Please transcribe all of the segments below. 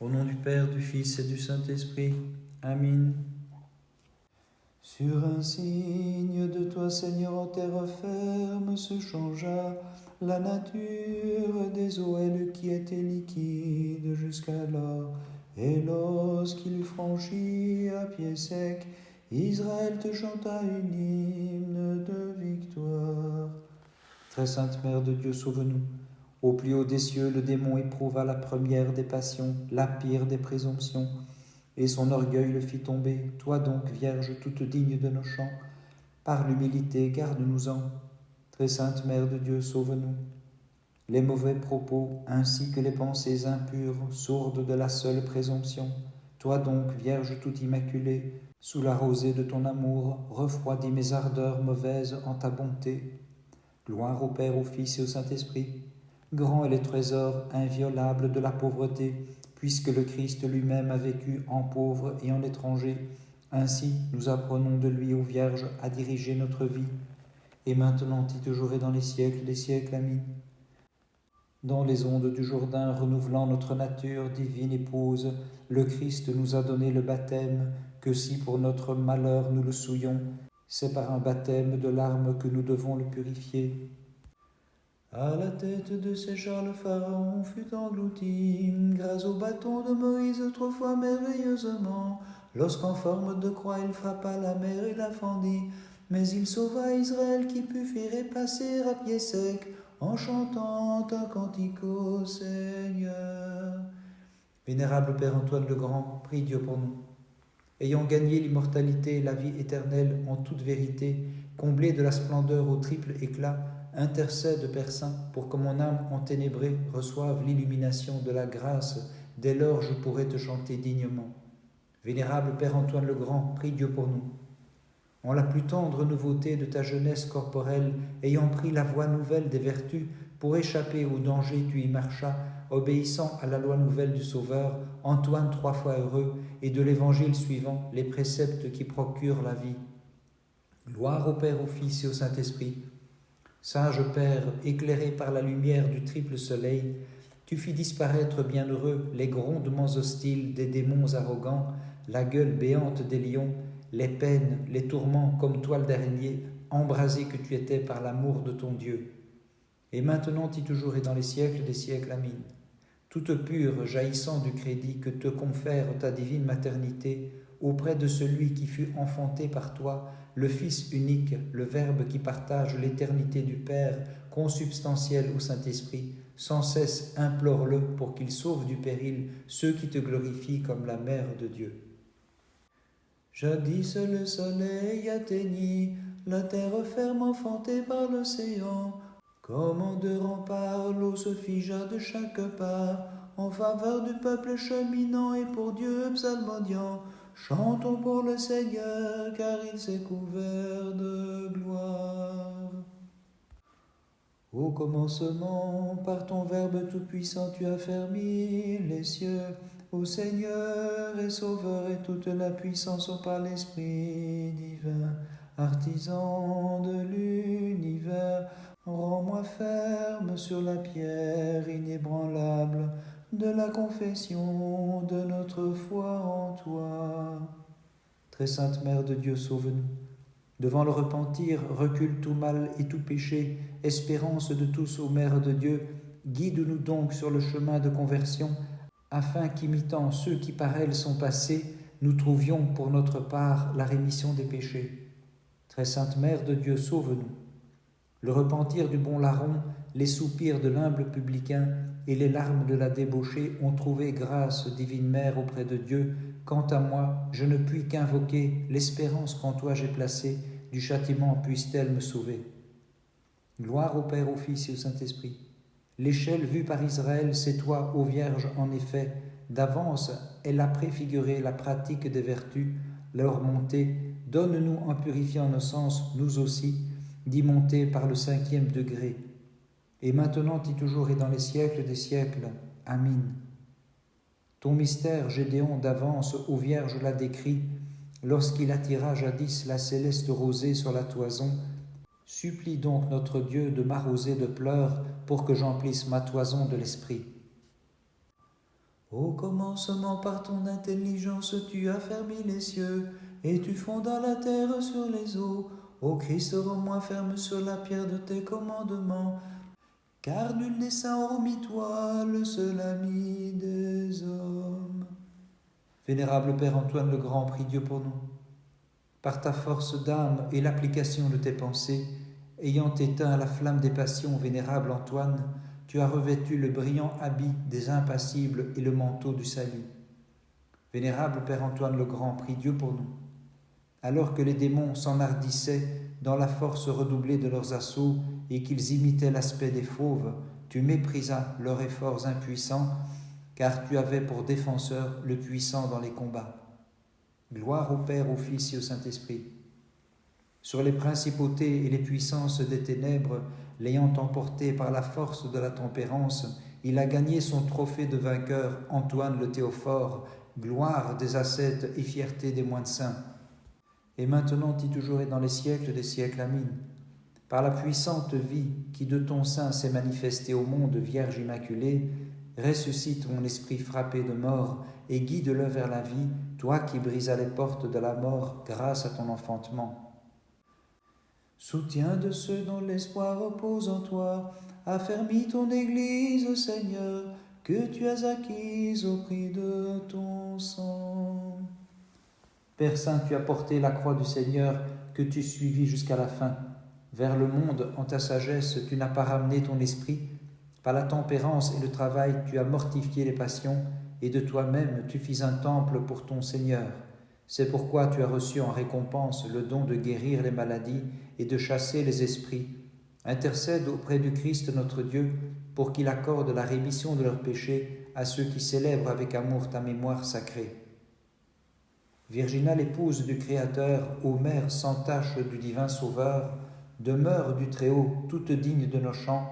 Au nom du Père, du Fils et du Saint-Esprit. Amen. Sur un signe de toi, Seigneur, en terre ferme se changea la nature des eaux, elle qui était liquide jusqu'alors. Et lorsqu'il franchit à pied sec, Israël te chanta une hymne de victoire. Très sainte Mère de Dieu, sauve-nous. Au plus haut des cieux, le démon éprouva la première des passions, la pire des présomptions, et son orgueil le fit tomber. Toi donc, Vierge toute digne de nos chants, par l'humilité, garde-nous-en. Très sainte Mère de Dieu, sauve-nous. Les mauvais propos, ainsi que les pensées impures, sourdes de la seule présomption, toi donc, Vierge toute immaculée, sous la rosée de ton amour, refroidis mes ardeurs mauvaises en ta bonté. Gloire au Père, au Fils et au Saint-Esprit. Grand est le trésor inviolable de la pauvreté, puisque le Christ lui-même a vécu en pauvre et en étranger. Ainsi, nous apprenons de lui, ô Vierge, à diriger notre vie, et maintenant et toujours et dans les siècles des siècles. Amen. Dans les ondes du Jourdain, renouvelant notre nature, divine épouse, le Christ nous a donné le baptême, que si pour notre malheur nous le souillons, c'est par un baptême de larmes que nous devons le purifier. À la tête de ces chars, le Pharaon fut englouti, grâce au bâton de Moïse, autrefois merveilleusement. Lorsqu'en forme de croix il frappa la mer et la fendit, mais il sauva Israël qui put faire passer à pied sec, en chantant un cantique au Seigneur. Vénérable Père Antoine le Grand, prie Dieu pour nous. Ayant gagné l'immortalité et la vie éternelle en toute vérité, comblé de la splendeur au triple éclat, intercède, Père Saint, pour que mon âme enténébrée reçoive l'illumination de la grâce. Dès lors, je pourrai te chanter dignement. Vénérable Père Antoine le Grand, prie Dieu pour nous. En la plus tendre nouveauté de ta jeunesse corporelle, ayant pris la voie nouvelle des vertus, pour échapper au danger tu y marchas, obéissant à la loi nouvelle du Sauveur, Antoine 3 fois heureux, et de l'évangile suivant les préceptes qui procurent la vie. Gloire au Père, au Fils et au Saint-Esprit. Sage Père, éclairé par la lumière du triple soleil, tu fis disparaître, bienheureux, les grondements hostiles des démons arrogants, la gueule béante des lions, les peines, les tourments comme toile d'araignée, embrasé que tu étais par l'amour de ton Dieu. Et maintenant et toujours et dans les siècles des siècles. Amen. Toute pure, jaillissant du crédit que te confère ta divine maternité, auprès de celui qui fut enfanté par toi, le Fils unique, le Verbe qui partage l'éternité du Père, consubstantiel au Saint-Esprit, sans cesse implore-le pour qu'il sauve du péril ceux qui te glorifient comme la Mère de Dieu. Jadis le soleil atteignit la terre ferme enfantée par l'océan. Comme en deux remparts, l'eau se figea de chaque part, en faveur du peuple cheminant et pour Dieu psalmodiant. Chantons pour le Seigneur, car il s'est couvert de gloire. Au commencement, par ton Verbe tout-puissant, tu as fermi les cieux. Ô Seigneur et Sauveur, et toute la puissance au par l'Esprit divin, artisan de l'univers, rends-moi ferme sur la pierre inébranlable de la confession de notre foi en toi. Très sainte Mère de Dieu, sauve-nous. Devant le repentir, recule tout mal et tout péché, espérance de tous, ô Mère de Dieu, guide-nous donc sur le chemin de conversion, afin qu'imitant ceux qui par elle sont passés, nous trouvions pour notre part la rémission des péchés. Très sainte Mère de Dieu, sauve-nous. Le repentir du bon larron, les soupirs de l'humble publicain et les larmes de la débauchée ont trouvé grâce, divine Mère, auprès de Dieu. Quant à moi, je ne puis qu'invoquer l'espérance qu'en toi j'ai placée, du châtiment puisse-t-elle me sauver. Gloire au Père, au Fils et au Saint-Esprit. L'échelle vue par Israël, c'est toi, ô Vierge, en effet. D'avance, elle a préfiguré la pratique des vertus, leur montée. Donne-nous, en purifiant nos sens, nous aussi, d'y monter par le 5e degré. Et maintenant et toujours et dans les siècles des siècles. Amen. Ton mystère, Gédéon, d'avance, ô Vierge, l'a décrit, lorsqu'il attira jadis la céleste rosée sur la toison. Supplie donc notre Dieu de m'arroser de pleurs pour que j'emplisse ma toison de l'esprit. Au commencement, par ton intelligence, tu as fermé les cieux, et tu fondas la terre sur les eaux. Ô Christ, rends-moi ferme sur la pierre de tes commandements, car nul n'est saint hormis toi, le seul ami des hommes. Vénérable Père Antoine le Grand, prie Dieu pour nous. Par ta force d'âme et l'application de tes pensées, ayant éteint la flamme des passions, vénérable Antoine, tu as revêtu le brillant habit des impassibles et le manteau du salut. Vénérable Père Antoine le Grand, prie Dieu pour nous. Alors que les démons s'enhardissaient dans la force redoublée de leurs assauts et qu'ils imitaient l'aspect des fauves, tu méprisas leurs efforts impuissants, car tu avais pour défenseur le puissant dans les combats. Gloire au Père, au Fils et au Saint-Esprit. Sur les principautés et les puissances des ténèbres, l'ayant emporté par la force de la tempérance, il a gagné son trophée de vainqueur, Antoine le Théophore, gloire des ascètes et fierté des moines saints. Et maintenant, et toujours et dans les siècles des siècles, Amin. Par la puissante vie qui de ton sein s'est manifestée au monde, Vierge Immaculée, ressuscite mon esprit frappé de mort et guide-le vers la vie, toi qui brisas les portes de la mort grâce à ton enfantement. Soutiens de ceux dont l'espoir repose en toi, affermis ton Église, Seigneur, que tu as acquise au prix de ton sang. Père Saint, tu as porté la croix du Seigneur que tu suivis jusqu'à la fin. Vers le monde, en ta sagesse, tu n'as pas ramené ton esprit. Par la tempérance et le travail, tu as mortifié les passions, et de toi-même tu fis un temple pour ton Seigneur. C'est pourquoi tu as reçu en récompense le don de guérir les maladies et de chasser les esprits. Intercède auprès du Christ notre Dieu pour qu'il accorde la rémission de leurs péchés à ceux qui célèbrent avec amour ta mémoire sacrée. Virginale épouse du Créateur, ô mère sans tache du divin Sauveur, demeure du Très-Haut, toute digne de nos chants,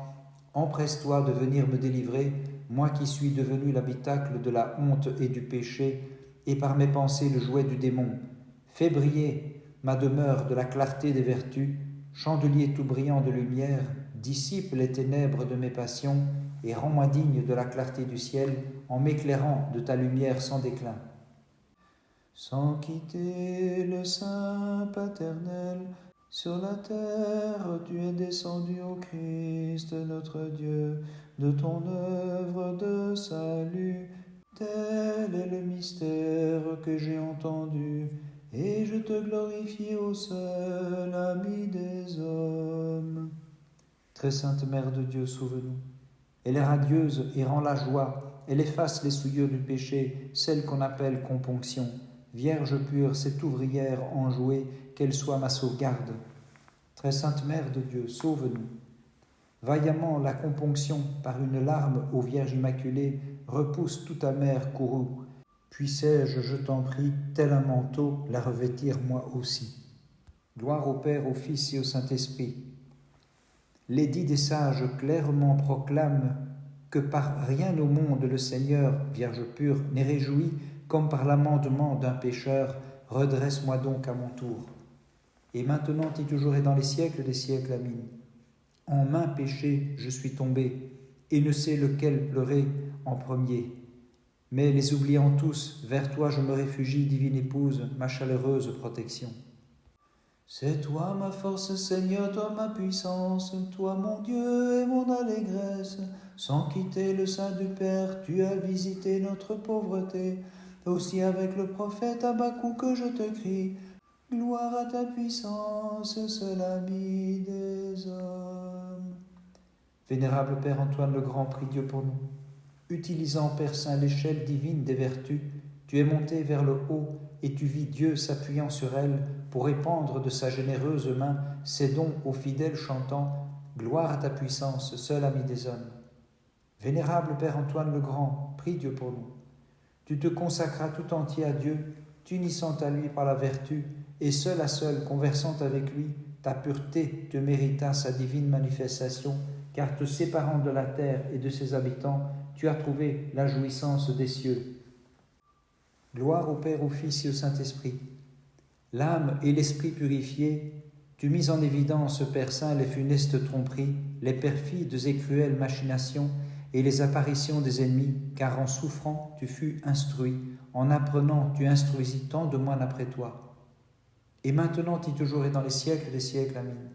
empresse-toi de venir me délivrer, moi qui suis devenu l'habitacle de la honte et du péché, et par mes pensées le jouet du démon. Fais briller ma demeure de la clarté des vertus, chandelier tout brillant de lumière, dissipe les ténèbres de mes passions, et rends-moi digne de la clarté du ciel, en m'éclairant de ta lumière sans déclin. Sans quitter le sein paternel, sur la terre tu es descendu au Christ notre Dieu, de ton œuvre de salut. Tel est le mystère que j'ai entendu, et je te glorifie au seul ami des hommes. Très sainte Mère de Dieu, sauve-nous. Elle est radieuse et rend la joie, elle efface les souillures du péché, celle qu'on appelle componction. Vierge pure, cette ouvrière enjouée, qu'elle soit ma sauvegarde. Très sainte Mère de Dieu, sauve-nous. Vaillamment la componction, par une larme ô Vierge Immaculée, repousse toute amère courroux. Puissais-je, je t'en prie, tel un manteau, la revêtir moi aussi. Gloire au Père, au Fils et au Saint-Esprit. L'édit des sages clairement proclame que par rien au monde le Seigneur, Vierge pure, n'est réjoui comme par l'amendement d'un pécheur. Redresse-moi donc à mon tour. Et maintenant et toujours et dans les siècles des siècles, Amin. En main péché, je suis tombé, et ne sais lequel pleurer en premier. Mais les oubliant tous, vers toi je me réfugie, divine épouse, ma chaleureuse protection. C'est toi ma force, Seigneur, toi ma puissance, toi mon Dieu et mon allégresse. Sans quitter le sein du Père, tu as visité notre pauvreté. Aussi avec le prophète Habakkuk que je te crie, gloire à ta puissance, seul ami des hommes. Vénérable Père Antoine le Grand, prie Dieu pour nous. Utilisant, Père Saint, l'échelle divine des vertus, tu es monté vers le haut et tu vis Dieu s'appuyant sur elle pour répandre de sa généreuse main ses dons aux fidèles chantant « Gloire à ta puissance, seul ami des hommes ». Vénérable Père Antoine le Grand, prie Dieu pour nous. Tu te consacras tout entier à Dieu, t'unissant à lui par la vertu, et seul à seul, conversant avec lui, ta pureté te mérita sa divine manifestation, car te séparant de la terre et de ses habitants, tu as trouvé la jouissance des cieux. Gloire au Père, au Fils et au Saint-Esprit. L'âme et l'esprit purifiés, tu mis en évidence, Père Saint, les funestes tromperies, les perfides et cruelles machinations, et les apparitions des ennemis, car en souffrant, tu fus instruit, en apprenant, tu instruisis tant de moines après toi. Et maintenant, et toujours et dans les siècles des siècles. Amen.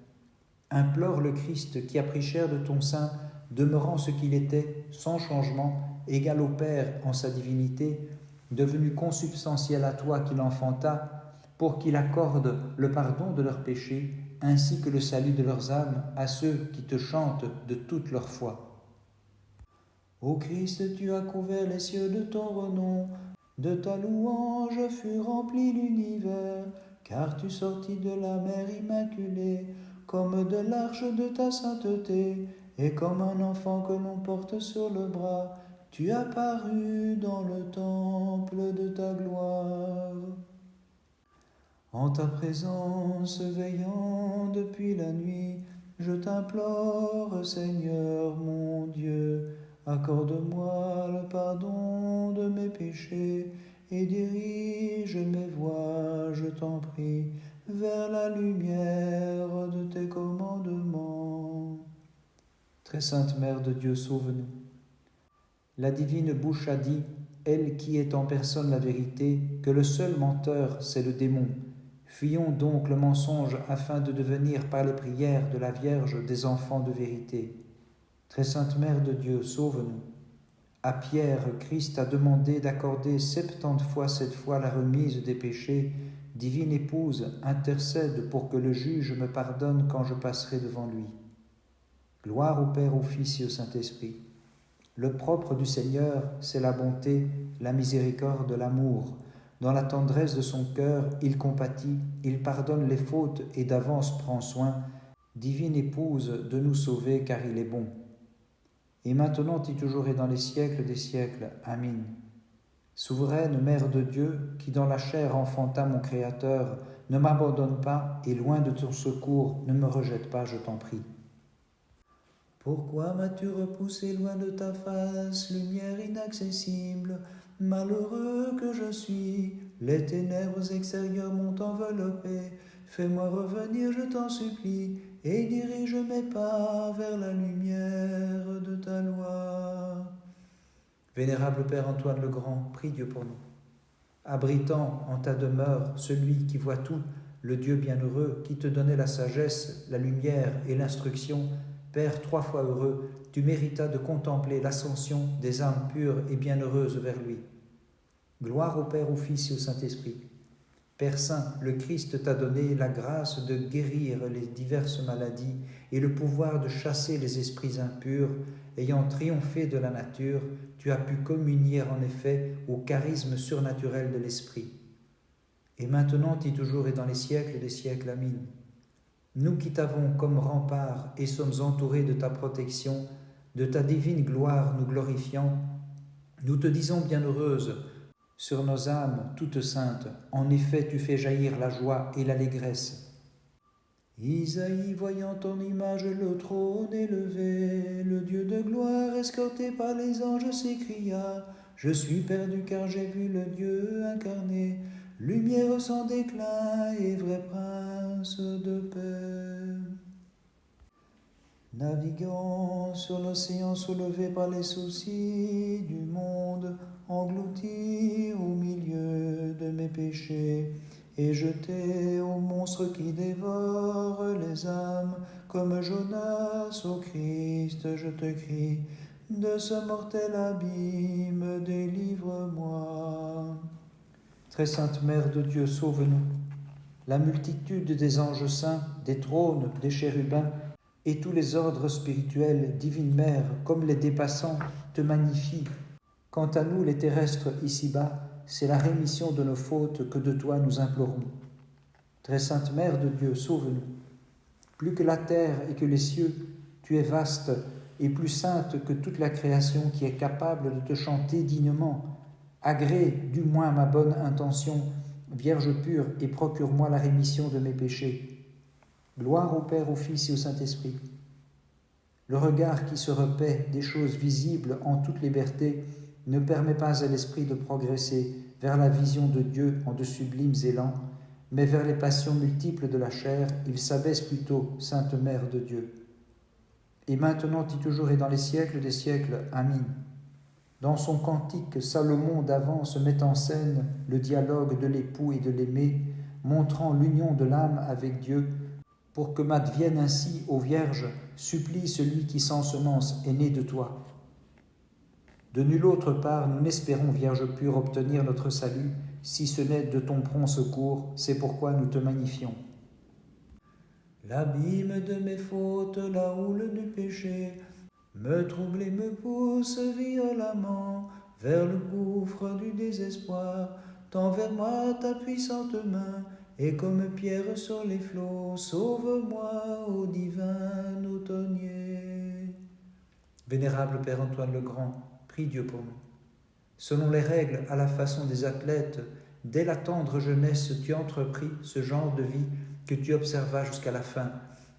Implore le Christ qui a pris chair de ton sein, demeurant ce qu'il était, sans changement, égal au Père en sa divinité, devenu consubstantiel à toi qui l'enfanta, pour qu'il accorde le pardon de leurs péchés, ainsi que le salut de leurs âmes à ceux qui te chantent de toute leur foi. Ô Christ, tu as couvert les cieux de ton renom, de ta louange fut rempli l'univers, car tu sortis de la mer immaculée, comme de l'arche de ta sainteté, et comme un enfant que l'on porte sur le bras, tu apparus dans le temple de ta gloire. En ta présence veillant depuis la nuit, je t'implore, Seigneur mon Dieu, accorde-moi le pardon de mes péchés et dirige mes voies, je t'en prie, vers la lumière de tes commandements. Très sainte Mère de Dieu, sauve-nous. La divine bouche a dit, elle qui est en personne la vérité, que le seul menteur, c'est le démon. Fuyons donc le mensonge afin de devenir par les prières de la Vierge des enfants de vérité. Très sainte Mère de Dieu, sauve-nous. À Pierre, Christ a demandé d'accorder 70 fois 7 fois la remise des péchés. Divine épouse, intercède pour que le juge me pardonne quand je passerai devant lui. Gloire au Père, au Fils et au Saint-Esprit. Le propre du Seigneur, c'est la bonté, la miséricorde, l'amour. Dans la tendresse de son cœur, il compatit, il pardonne les fautes et d'avance prend soin. Divine épouse, de nous sauver, car il est bon. Et maintenant et toujours et dans les siècles des siècles. Amen. Souveraine Mère de Dieu, qui dans la chair enfanta mon Créateur, ne m'abandonne pas et loin de ton secours, ne me rejette pas, je t'en prie. Pourquoi m'as-tu repoussé loin de ta face, lumière inaccessible? Malheureux que je suis, les ténèbres extérieures m'ont enveloppé. Fais-moi revenir, je t'en supplie, et dirige mes pas vers la lumière de ta loi. Vénérable Père Antoine le Grand, prie Dieu pour nous. Abritant en ta demeure celui qui voit tout, le Dieu bienheureux, qui te donnait la sagesse, la lumière et l'instruction, Père 3 fois heureux, tu méritas de contempler l'ascension des âmes pures et bienheureuses vers lui. Gloire au Père, au Fils et au Saint-Esprit. Père Saint, le Christ t'a donné la grâce de guérir les diverses maladies et le pouvoir de chasser les esprits impurs. Ayant triomphé de la nature, tu as pu communier en effet au charisme surnaturel de l'Esprit. Et maintenant et toujours et dans les siècles des siècles. Amen. Nous qui t'avons comme rempart et sommes entourés de ta protection, de ta divine gloire nous glorifiant, nous te disons bienheureuse sur nos âmes toutes saintes. En effet, tu fais jaillir la joie et l'allégresse. Isaïe, voyant ton image, le trône élevé, le Dieu de gloire, escorté par les anges, s'écria: Je suis perdu car j'ai vu le Dieu incarné, lumière sans déclin et vrai prince de paix. Naviguant sur l'océan soulevé par les soucis du monde, englouti au milieu de mes péchés, et jeté au monstre qui dévore les âmes, comme Jonas au Christ, je te crie, de ce mortel abîme, délivre-moi. Très sainte Mère de Dieu, sauve-nous. La multitude des anges saints, des trônes, des chérubins, et tous les ordres spirituels, divine Mère, comme les dépassants, te magnifient. Quant à nous, les terrestres ici-bas, c'est la rémission de nos fautes que de toi nous implorons. Très sainte Mère de Dieu, sauve-nous. Plus que la terre et que les cieux, tu es vaste et plus sainte que toute la création qui est capable de te chanter dignement. Agrée du moins ma bonne intention, Vierge pure, et procure-moi la rémission de mes péchés. Gloire au Père, au Fils et au Saint-Esprit. Le regard qui se repaît des choses visibles en toute liberté ne permet pas à l'esprit de progresser vers la vision de Dieu en de sublimes élans, mais vers les passions multiples de la chair, il s'abaisse plutôt, Sainte Mère de Dieu. et maintenant et toujours et dans les siècles des siècles. Amen. Dans son cantique, Salomon d'avant se met en scène le dialogue de l'époux et de l'aimé, montrant l'union de l'âme avec Dieu, pour que m'advienne ainsi, ô Vierge, supplie celui qui sans semence est né de toi. De nulle autre part, nous n'espérons, Vierge pure, obtenir notre salut, si ce n'est de ton prompt secours, c'est pourquoi nous te magnifions. L'abîme de mes fautes, la houle du péché, me trouble et me pousse violemment vers le gouffre du désespoir. Tends vers moi ta puissante main, et comme pierre sur les flots, sauve-moi, ô divin automnier. Vénérable Père Antoine le Grand, prie Dieu pour nous. Selon les règles, à la façon des athlètes, dès la tendre jeunesse, tu entrepris ce genre de vie que tu observas jusqu'à la fin,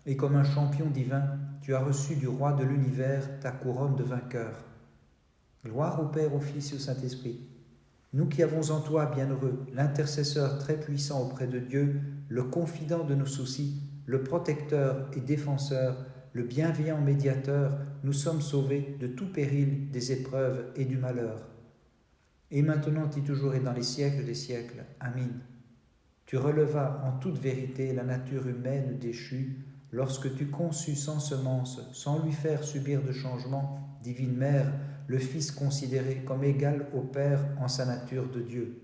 et comme un champion divin, tu as reçu du roi de l'univers ta couronne de vainqueur. Gloire au Père, au Fils et au Saint-Esprit. Nous qui avons en toi, bienheureux, l'intercesseur très puissant auprès de Dieu, le confident de nos soucis, le protecteur et défenseur, le bienveillant médiateur, nous sommes sauvés de tout péril, des épreuves et du malheur. Et maintenant et toujours et dans les siècles des siècles. Amen. Tu relevas en toute vérité la nature humaine déchue, lorsque tu conçus sans semence, sans lui faire subir de changement, divine Mère, le Fils considéré comme égal au Père en sa nature de Dieu.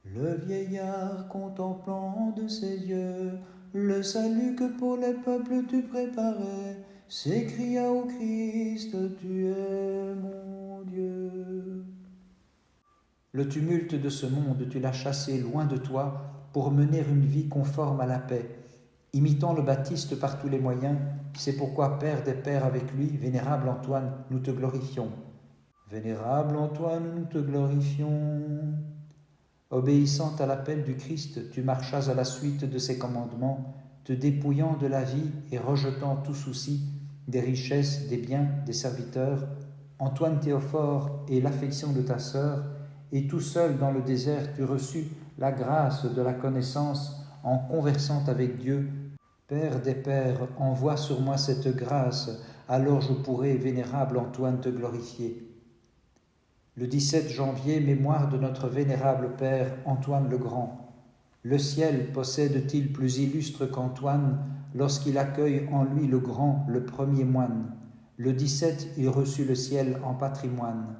Le vieillard contemplant de ses yeux le salut que pour les peuples tu préparais, s'écria au Christ, tu es mon Dieu. Le tumulte de ce monde, tu l'as chassé loin de toi pour mener une vie conforme à la paix, imitant le Baptiste par tous les moyens. C'est pourquoi, Père des Pères avec lui, vénérable Antoine, nous te glorifions. Vénérable Antoine, nous te glorifions. Obéissant à l'appel du Christ, tu marchas à la suite de ses commandements, te dépouillant de la vie et rejetant tout souci, des richesses, des biens, des serviteurs. Antoine Théophore et l'affection de ta sœur, et tout seul dans le désert, tu reçus la grâce de la connaissance en conversant avec Dieu. Père des Pères, envoie sur moi cette grâce, alors je pourrai, vénérable Antoine, te glorifier. Le 17 janvier, mémoire de notre vénérable Père Antoine le Grand. Le ciel possède-t-il plus illustre qu'Antoine lorsqu'il accueille en lui le Grand, le premier moine? Le 17, il reçut le ciel en patrimoine.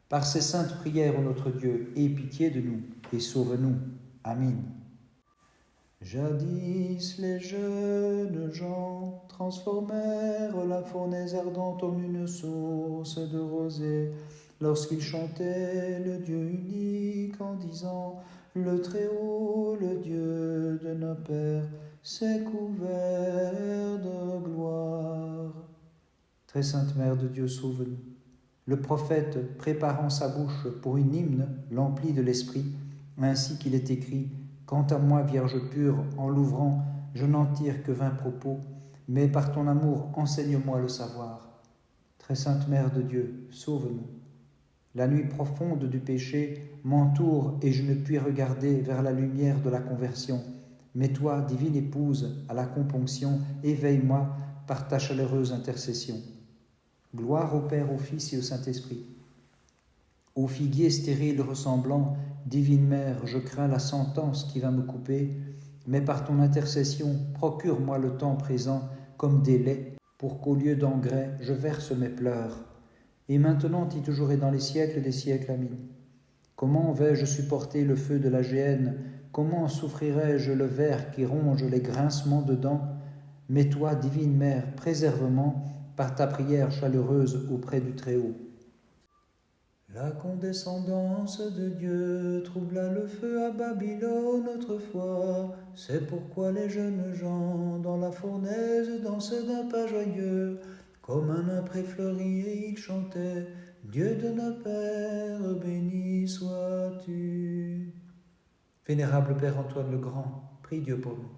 Par ces saintes prières, ô notre Dieu, aie pitié de nous et sauve-nous. Amen. Jadis, les jeunes gens transformèrent la fournaise ardente en une source de rosée, lorsqu'ils chantaient le Dieu unique en disant « Le Très-Haut, le Dieu de nos pères, s'est couvert de gloire. » Très sainte Mère de Dieu, sauve-nous. Le prophète, préparant sa bouche pour une hymne, l'emplit de l'Esprit, ainsi qu'il est écrit « Quant à moi, Vierge pure, en l'ouvrant, je n'en tire que 20 propos, mais par ton amour, enseigne-moi le savoir. » Très sainte Mère de Dieu, sauve-nous. La nuit profonde du péché m'entoure et je ne puis regarder vers la lumière de la conversion. Mais toi, divine épouse, à la componction, éveille-moi par ta chaleureuse intercession. Gloire au Père, au Fils et au Saint-Esprit. Au figuier stérile ressemblant, divine Mère, je crains la sentence qui va me couper, mais par ton intercession, procure-moi le temps présent comme des laits, pour qu'au lieu d'engrais, je verse mes pleurs. Et maintenant, et toujours et dans les siècles des siècles. Amen. Comment vais-je supporter le feu de la géhenne? Comment souffrirai-je le ver qui ronge les grincements de dents? Mais toi, divine Mère, préserve-moi par ta prière chaleureuse auprès du Très-Haut. La condescendance de Dieu troubla le feu à Babylone autrefois. C'est pourquoi les jeunes gens dans la fournaise dansaient d'un pas joyeux. Comme un âpre fleuri et il chantait « Dieu de nos pères, béni sois-tu » Vénérable Père Antoine le Grand, prie Dieu pour nous.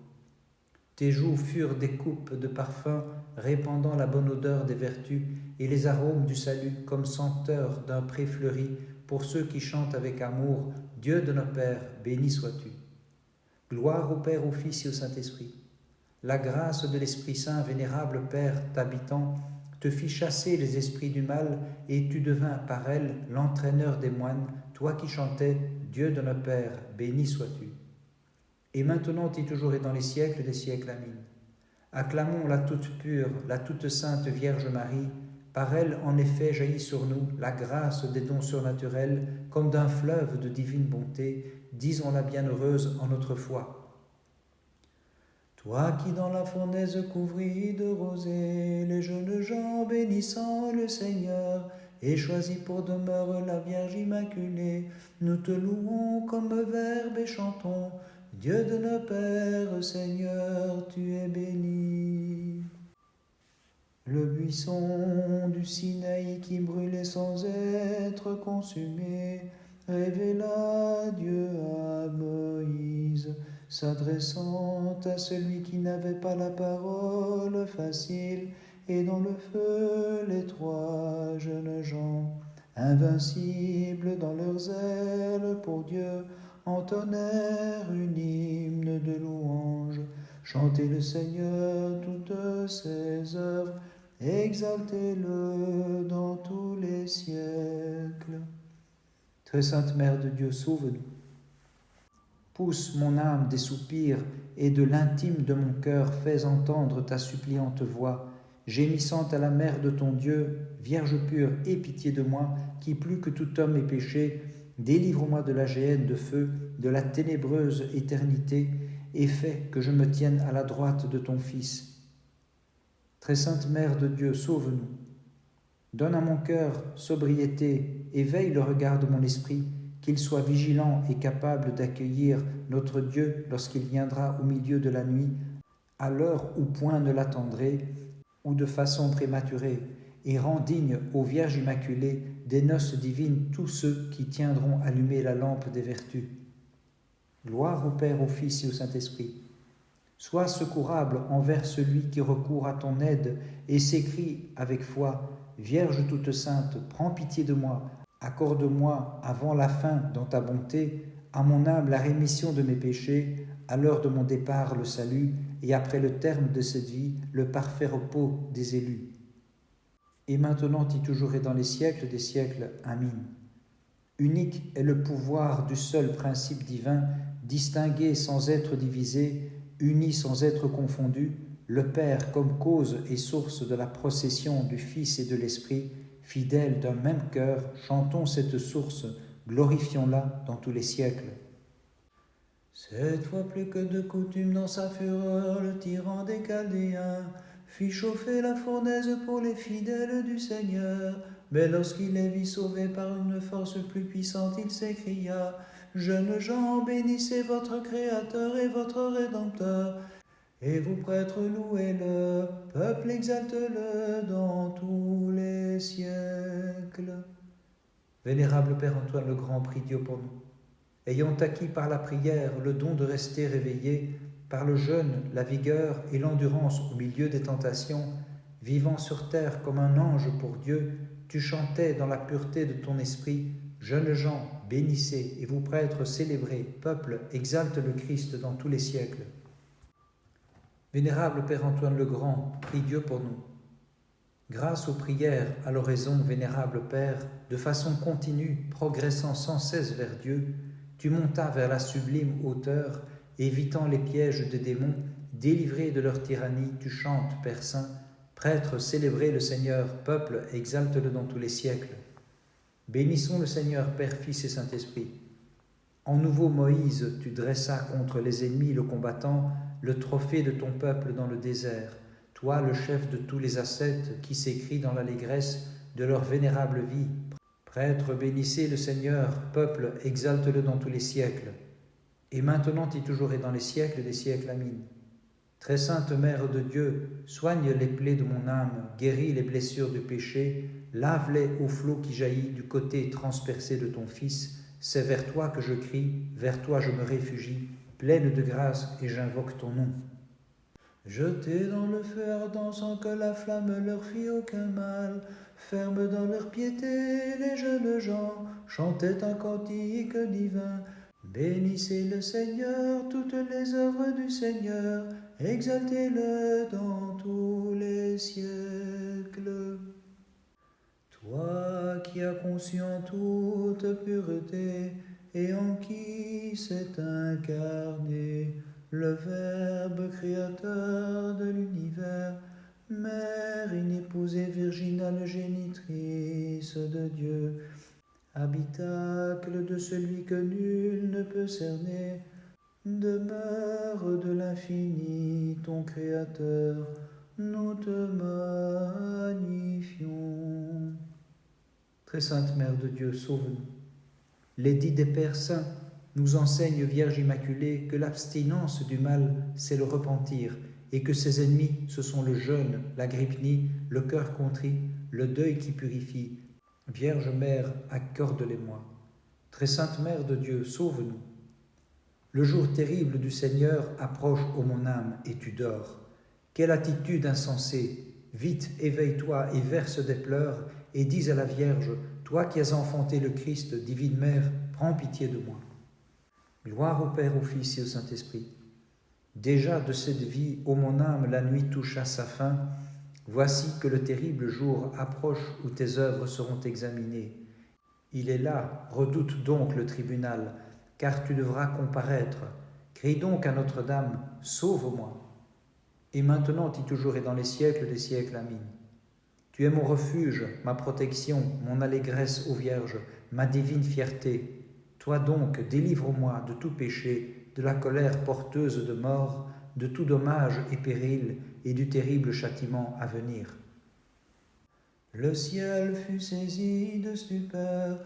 Tes joues furent des coupes de parfum répandant la bonne odeur des vertus et les arômes du salut comme senteur d'un pré fleuri pour ceux qui chantent avec amour « Dieu de nos pères, béni sois-tu » Gloire au Père, au Fils et au Saint-Esprit. La grâce de l'Esprit Saint, vénérable Père, t'habitant, te fit chasser les esprits du mal, et tu devins par elle l'entraîneur des moines, toi qui chantais « Dieu de nos pères, béni sois-tu ». Et maintenant et toujours et dans les siècles des siècles, amin. Acclamons la toute pure, la toute sainte Vierge Marie. Par elle, en effet, jaillit sur nous la grâce des dons surnaturels, comme d'un fleuve de divine bonté. Disons-la bienheureuse en notre foi. Toi qui dans la fournaise couvris de rosée les jeunes gens bénissant le Seigneur, et choisi pour demeure la Vierge Immaculée, nous te louons comme Verbe et chantons. Dieu de nos pères, Seigneur, tu es béni. Le buisson du Sinaï qui brûlait sans être consumé, révéla Dieu à Moïse, s'adressant à celui qui n'avait pas la parole facile, et dans le feu les trois jeunes gens, invincibles dans leur zèle pour Dieu, entonnèrent une hymne de louange. Chantez le Seigneur toutes ses œuvres, exaltez-le dans tous les siècles. Très sainte Mère de Dieu, sauve-nous. Pousse mon âme des soupirs, et de l'intime de mon cœur fais entendre ta suppliante voix. Gémissant à la mère de ton Dieu, Vierge pure, aie pitié de moi, qui plus que tout homme est péché, délivre-moi de la géhenne de feu, de la ténébreuse éternité, et fais que je me tienne à la droite de ton Fils. Très sainte Mère de Dieu, sauve-nous. Donne à mon cœur sobriété, éveille le regard de mon esprit, qu'il soit vigilant et capable d'accueillir notre Dieu lorsqu'il viendra au milieu de la nuit, à l'heure où point ne l'attendrait, ou de façon prématurée, et rend digne aux Vierges Immaculées des noces divines tous ceux qui tiendront allumée la lampe des vertus. Gloire au Père, au Fils et au Saint-Esprit. Sois secourable envers celui qui recourt à ton aide et s'écrie avec foi « Vierge toute sainte, prends pitié de moi, accorde-moi avant la fin dans ta bonté, à mon âme la rémission de mes péchés, à l'heure de mon départ le salut, et après le terme de cette vie le parfait repos des élus. » Et maintenant et toujours et dans les siècles des siècles. Amin. Unique est le pouvoir du seul principe divin, distingué sans être divisé, uni sans être confondu, le Père comme cause et source de la procession du Fils et de l'Esprit, fidèles d'un même cœur, chantons cette source, glorifions-la dans tous les siècles. Cette fois plus que de coutume dans sa fureur, le tyran des Chaldéens fit chauffer la fournaise pour les fidèles du Seigneur. Mais lorsqu'il les vit sauvés par une force plus puissante, il s'écria « Jeunes gens, bénissez votre Créateur et votre Rédempteur, et vous prêtres, louez-le, peuple, exalte-le dans tous les siècles. » Vénérable Père Antoine le Grand, prie Dieu pour nous. Ayant acquis par la prière le don de rester réveillés, par le jeûne, la vigueur et l'endurance au milieu des tentations, vivant sur terre comme un ange pour Dieu, tu chantais dans la pureté de ton esprit, jeunes gens, bénissez, et vous prêtres, célébrez, peuple, exalte le Christ dans tous les siècles. Vénérable Père Antoine le Grand, prie Dieu pour nous. Grâce aux prières à l'oraison, vénérable Père, de façon continue, progressant sans cesse vers Dieu, tu montas vers la sublime hauteur, évitant les pièges des démons, délivré de leur tyrannie, tu chantes, Père Saint, prêtre, célébrez le Seigneur, peuple, exalte-le dans tous les siècles. Bénissons le Seigneur, Père, Fils et Saint-Esprit. En nouveau Moïse, tu dressas contre les ennemis le combattant, le trophée de ton peuple dans le désert, toi le chef de tous les ascètes qui s'écrient dans l'allégresse de leur vénérable vie. Prêtre, bénissez le Seigneur, peuple, exalte-le dans tous les siècles. Et maintenant et toujours et dans les siècles des siècles, amin. Très sainte Mère de Dieu, soigne les plaies de mon âme, guéris les blessures du péché, lave-les au flot qui jaillit du côté transpercé de ton Fils. C'est vers toi que je crie, vers toi je me réfugie, pleine de grâce, et j'invoque ton nom. Jetés dans le feu ardent sans que la flamme leur fît aucun mal, fermes dans leur piété, les jeunes gens chantaient un cantique divin. Bénissez le Seigneur, toutes les œuvres du Seigneur, exaltez-le dans tous les siècles. Toi qui as conçu en toute pureté et en qui s'est incarné le Verbe créateur de l'univers, Mère inépousée virginale génitrice de Dieu, habitacle de celui que nul ne peut cerner, demeure de l'infini ton Créateur, nous te magnifions. Très sainte Mère de Dieu, sauve-nous. L'édit des Pères saints nous enseigne, Vierge Immaculée, que l'abstinence du mal, c'est le repentir, et que ses ennemis, ce sont le jeûne, la grypnie, le cœur contrit, le deuil qui purifie. Vierge Mère, accorde-les-moi. Très sainte Mère de Dieu, sauve-nous. Le jour terrible du Seigneur approche, ô mon âme, et tu dors. Quelle attitude insensée! Vite, éveille-toi et verse des pleurs, et dis à la Vierge, toi qui as enfanté le Christ, divine Mère, prends pitié de moi. Gloire au Père, au Fils et au Saint-Esprit. Déjà de cette vie, ô mon âme, la nuit touche à sa fin. Voici que le terrible jour approche où tes œuvres seront examinées. Il est là, redoute donc le tribunal, car tu devras comparaître. Crie donc à Notre-Dame, sauve-moi. Et maintenant et toujours et dans les siècles des siècles, Amen. Tu es mon refuge, ma protection, mon allégresse, ô Vierge, ma divine fierté. Toi donc, délivre-moi de tout péché, de la colère porteuse de mort, de tout dommage et péril, et du terrible châtiment à venir. Le ciel fut saisi de stupeur,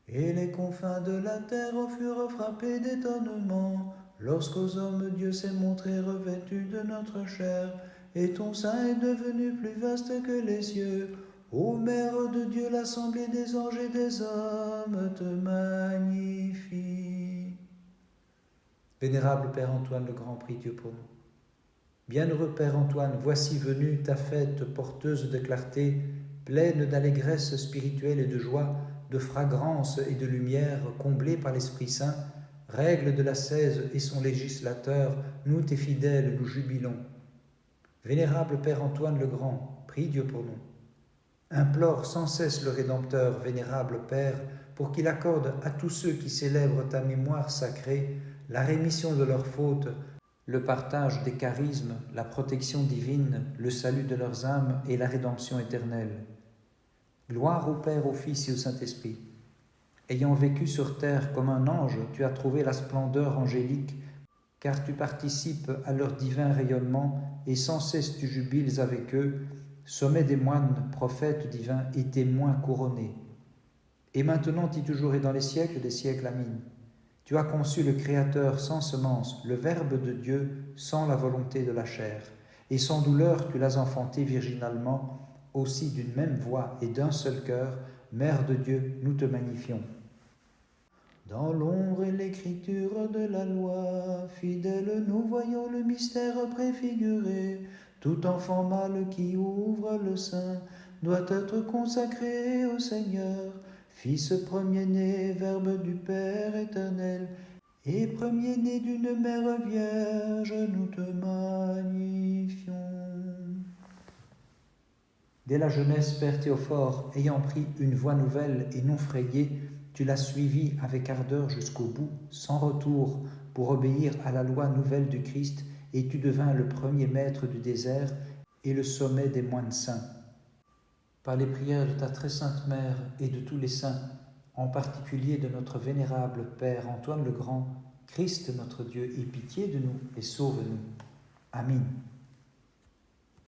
et les confins de la terre furent frappés d'étonnement, lorsqu'aux hommes Dieu s'est montré revêtu de notre chair, et ton sein est devenu plus vaste que les cieux. Ô Mère de Dieu, l'assemblée des anges et des hommes te magnifie. Vénérable Père Antoine le Grand, prie Dieu pour nous. Bienheureux Père Antoine, voici venue ta fête porteuse de clarté, pleine d'allégresse spirituelle et de joie, de fragrance et de lumière, comblée par l'Esprit Saint, règle de l'ascèse et son législateur, nous tes fidèles, nous jubilons. Vénérable Père Antoine le Grand, prie Dieu pour nous. Implore sans cesse le Rédempteur, vénérable Père, pour qu'il accorde à tous ceux qui célèbrent ta mémoire sacrée la rémission de leurs fautes, le partage des charismes, la protection divine, le salut de leurs âmes et la rédemption éternelle. Gloire au Père, au Fils et au Saint-Esprit. Ayant vécu sur terre comme un ange, tu as trouvé la splendeur angélique, car tu participes à leur divin rayonnement et sans cesse tu jubiles avec eux, sommet des moines, prophètes divins et témoins couronnés. Et maintenant et toujours et dans les siècles des siècles, Amen. Tu as conçu le Créateur sans semence, le Verbe de Dieu sans la volonté de la chair, et sans douleur tu l'as enfanté virginalement, aussi d'une même voix et d'un seul cœur, Mère de Dieu, nous te magnifions. Dans l'ombre et l'écriture de la loi, fidèles, nous voyons le mystère préfiguré. Tout enfant mâle qui ouvre le sein doit être consacré au Seigneur, Fils premier-né, Verbe du Père éternel, et premier-né d'une mère vierge, nous te magnifions. Dès la jeunesse, Père Théophore, ayant pris une voie nouvelle et non frayée, tu l'as suivi avec ardeur jusqu'au bout, sans retour, pour obéir à la loi nouvelle du Christ, et tu devins le premier maître du désert et le sommet des moines saints. Par les prières de ta très sainte Mère et de tous les saints, en particulier de notre vénérable Père Antoine le Grand, Christ notre Dieu, aie pitié de nous et sauve-nous. Amen.